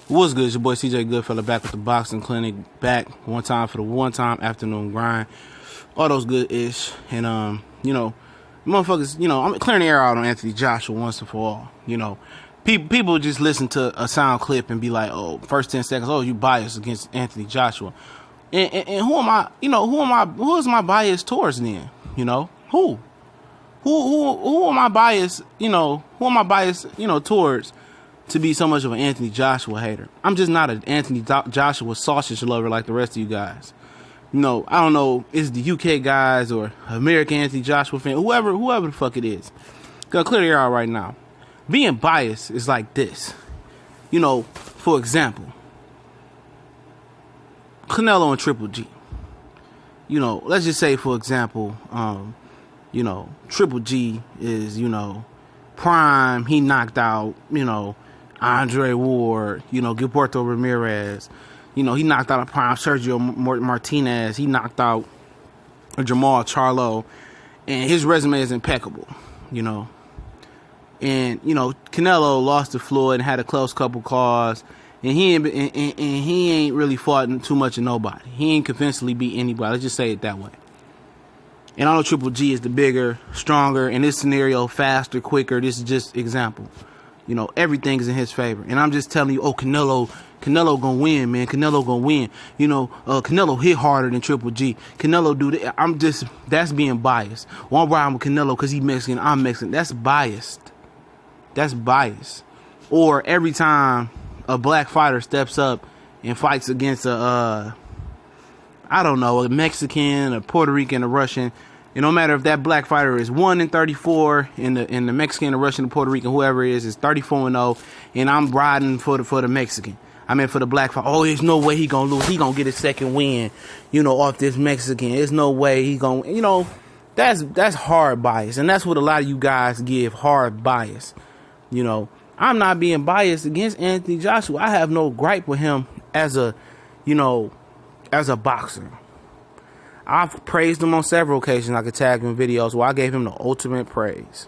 What's good? It's your boy CJ Goodfella back with the Boxing Clinic. Back one time for the one time afternoon grind. All those good ish. And motherfuckers, I'm clearing the air out on Anthony Joshua once and for all. People just listen to a sound clip and be like, oh, first 10 seconds, oh, you biased against Anthony Joshua. And who am I, who is my bias towards then? Who am I biased, towards to be so much of an Anthony Joshua hater? I'm just not an Anthony Joshua sausage lover like the rest of you guys. I don't know, is the UK guys or American Anthony Joshua fan, whoever the fuck it is. Gonna clear the air out right now. Being biased is like this. For example, Canelo and Triple G. Let's just say, for example, Triple G is, prime. He knocked out, Andre Ward, Gilberto Ramirez. He knocked out a prime Sergio Martinez. He knocked out Jamal Charlo. And his resume is impeccable, And, Canelo lost to Floyd and had a close couple calls. And he ain't really fought too much of nobody. He ain't convincingly beat anybody. Let's just say it that way. And I know Triple G is the bigger, stronger, in this scenario, faster, quicker. This is just example. Everything is in his favor. And I'm just telling you, oh, Canelo gonna win, man. Canelo gonna win. Canelo hit harder than Triple G. Canelo do that. That's being biased. Well, I'm riding with Canelo because he's Mexican, I'm Mexican. That's biased. Or every time a black fighter steps up and fights against a Mexican, a Puerto Rican, a Russian, and no matter if that black fighter is 1-34 and the Mexican, the Russian, the Puerto Rican, whoever it is 34-0, and I'm riding for the Mexican. For the black fighter. Oh, there's no way he gonna lose. He gonna get his second win, off this Mexican. There's no way he gonna, that's hard bias, and that's what a lot of you guys give, hard bias. I'm not being biased against Anthony Joshua. I have no gripe with him as a boxer. I've praised him on several occasions. I could tag him in videos where I gave him the ultimate praise.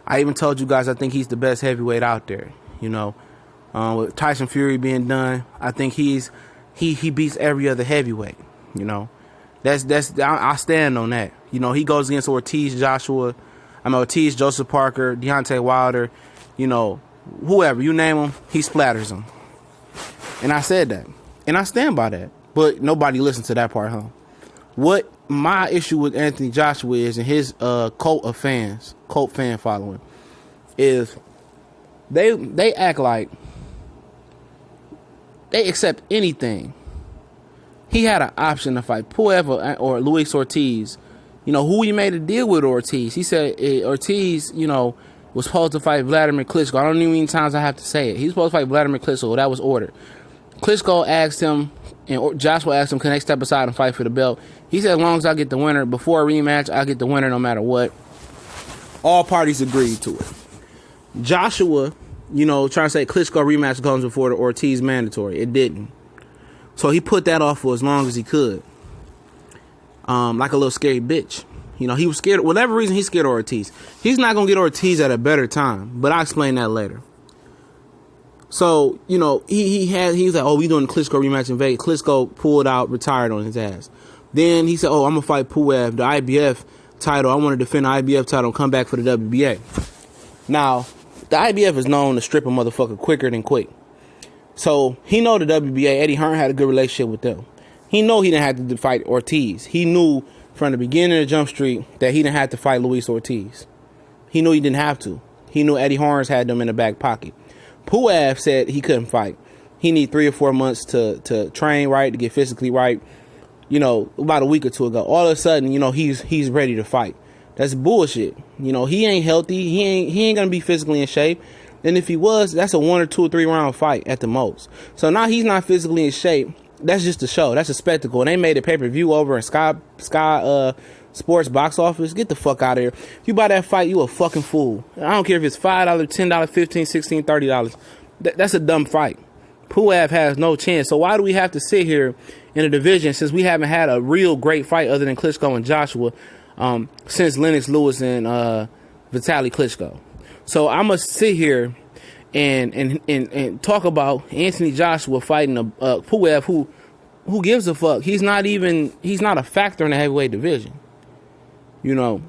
I even told you guys I think he's the best heavyweight out there. With Tyson Fury being done, I think he beats every other heavyweight. I stand on that. He goes against Ortiz, Joseph Parker, Deontay Wilder, whoever, you name him, he splatters them. And I said that. And I stand by that. But nobody listened to that part, huh? What my issue with Anthony Joshua is, and his cult fan following, is they act like they accept anything. He had an option to fight Puev or Luis Ortiz. Who he made a deal with Ortiz. He said Ortiz, was supposed to fight Vladimir Klitschko. I don't know how many times I have to say it. He was supposed to fight Vladimir Klitschko. That was ordered. Klitschko asked him, and Joshua asked him, can they step aside and fight for the belt? He said, as long as I get the winner, before a rematch, I get the winner no matter what. All parties agreed to it. Joshua, trying to say Klitschko rematch comes before the Ortiz mandatory. It didn't. So he put that off for as long as he could. Like a little scary bitch. He was scared. Whatever reason, he's scared of Ortiz. He's not going to get Ortiz at a better time. But I'll explain that later. So, he was like, oh, we doing the Klitschko rematch in Vegas. Klitschko pulled out, retired on his ass. Then he said, oh, I'm going to fight Puev, the IBF title. I want to defend the IBF title and come back for the WBA. Now, the IBF is known to strip a motherfucker quicker than quick. So, he know the WBA, Eddie Hearn had a good relationship with them. He know he didn't have to fight Ortiz. He knew from the beginning of Jump Street that he didn't have to fight Luis Ortiz. He knew he didn't have to. He knew Eddie Hearn had them in the back pocket. Puev said he couldn't fight. He need 3 or 4 months to train right, to get physically right. About a week or two ago, all of a sudden, he's ready to fight. That's bullshit. He ain't healthy. He ain't gonna be physically in shape. And if he was, that's a 1 or 2 or 3 round fight at the most. So now he's not physically in shape. That's just a show. That's a spectacle. And they made a pay-per-view over in Sky Sports box office. Get the fuck out of here. If you buy that fight, you a fucking fool. I don't care if it's $5, $10, $15, $16, $30. That's a dumb fight. Puev has no chance. So why do we have to sit here in a division since we haven't had a real great fight other than Klitschko and Joshua since Lennox Lewis and Vitaly Klitschko? So I must sit here and talk about Anthony Joshua fighting a Puev who gives a fuck. He's not a factor in the heavyweight division. You know.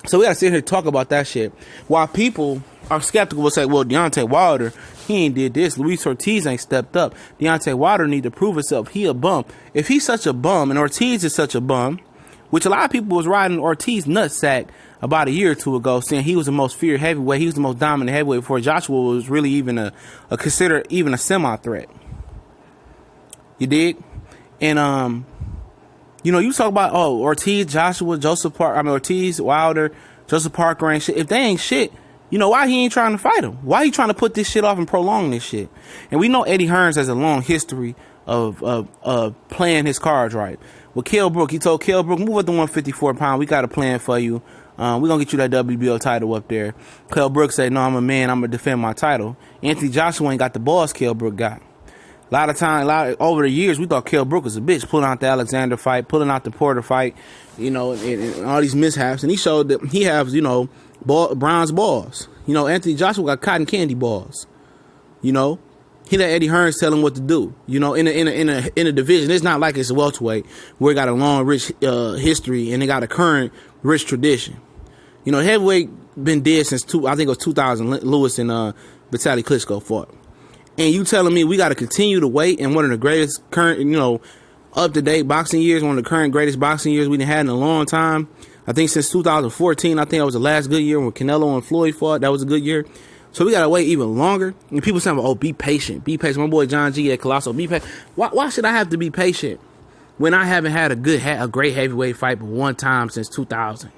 So we gotta sit here and talk about that shit. While people are skeptical, will say, well, Deontay Wilder, he ain't did this. Luis Ortiz ain't stepped up. Deontay Wilder need to prove himself. He a bum. If he's such a bum and Ortiz is such a bum, which a lot of people was riding Ortiz nutsack about a year or two ago, saying he was the most feared heavyweight, he was the most dominant heavyweight before Joshua was really even a considered even a semi-threat. You dig? And you know, you talk about, Ortiz, Joshua, Ortiz, Wilder, Joseph Parker ain't shit. If they ain't shit, you know, why he ain't trying to fight him? Why he trying to put this shit off and prolong this shit? And we know Eddie Hearns has a long history of playing his cards right. With Kell Brook, he told Kell Brook, move up to 154 pound. We got a plan for you. We're going to get you that WBO title up there. Kell Brook said, no, I'm a man. I'm going to defend my title. Anthony Joshua ain't got the balls Kell Brook got. Over the years, we thought Kell Brook was a bitch, pulling out the Alexander fight, pulling out the Porter fight, you know, and all these mishaps. And he showed that he has, you know, bronze balls. You know, Anthony Joshua got cotton candy balls. You know, he let Eddie Hearns tell him what to do. You know, in a division, it's not like it's a welterweight where it got a long, rich history and it got a current rich tradition. You know, heavyweight been dead since I think it was 2000. Lewis and Vitaly Klitschko fought. And you telling me we got to continue to wait in one of the greatest current, you know, up-to-date boxing years, one of the current greatest boxing years we've had in a long time. I think since 2014, I think that was the last good year when Canelo and Floyd fought. That was a good year. So we got to wait even longer. And people saying, oh, be patient. Be patient. My boy John G. at Colossal, be patient. Why should I have to be patient when I haven't had a great heavyweight fight but one time since 2000?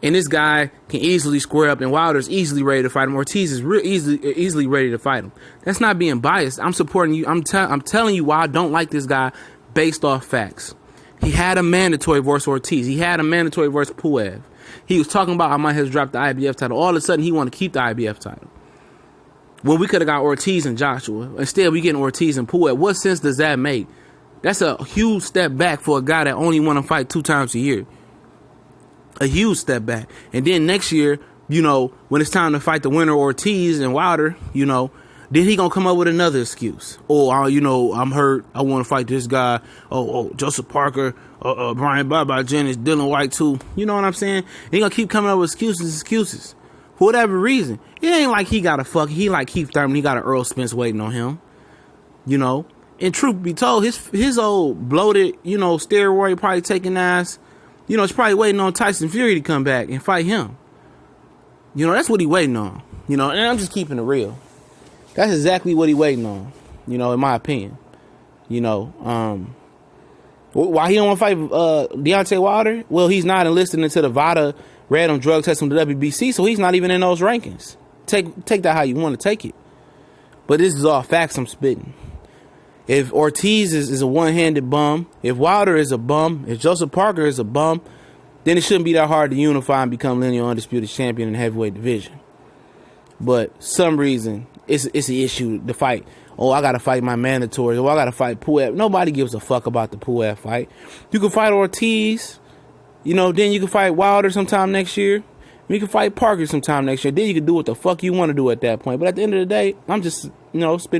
And this guy can easily square up, and Wilder's easily ready to fight him. Ortiz is easily ready to fight him. That's not being biased. I'm supporting you. I'm telling you why I don't like this guy based off facts. He had a mandatory versus Ortiz. He had a mandatory versus Puev. He was talking about I might have dropped the IBF title. All of a sudden, he wanted to keep the IBF title. When we could have got Ortiz and Joshua. Instead, we getting Ortiz and Puev. What sense does that make? That's a huge step back for a guy that only want to fight 2 times a year. A huge step back. And then next year, you know, when it's time to fight the winner Ortiz and Wilder, you know, then he gonna come up with another excuse. Oh, you know, I'm hurt. I want to fight this guy. Oh, Joseph Parker, Brian Baba Jennings, Dylan White too. You know what I'm saying? He gonna keep coming up with excuses. For whatever reason. It ain't like he got he like Keith Thurman, he got an Earl Spence waiting on him. You know? And truth be told, his old bloated, you know, steroid probably taking ass, you know, it's probably waiting on Tyson Fury to come back and fight him. You know, that's what he waiting on. You know, and I'm just keeping it real. That's exactly what he waiting on, you know, in my opinion. You know, why he don't want to fight Deontay Wilder? Well, he's not enlisted into the VADA random drug test from the WBC, so he's not even in those rankings. Take that how you want to take it. But this is all facts I'm spitting. If Ortiz is a one-handed bum, if Wilder is a bum, if Joseph Parker is a bum, then it shouldn't be that hard to unify and become lineal undisputed champion in the heavyweight division. But some reason, it's an issue to fight. Oh, I got to fight my mandatory. Oh, I got to fight Puev. Nobody gives a fuck about the Puev fight. You can fight Ortiz, you know, then you can fight Wilder sometime next year. You can fight Parker sometime next year. Then you can do what the fuck you want to do at that point. But at the end of the day, I'm just, you know, spitting.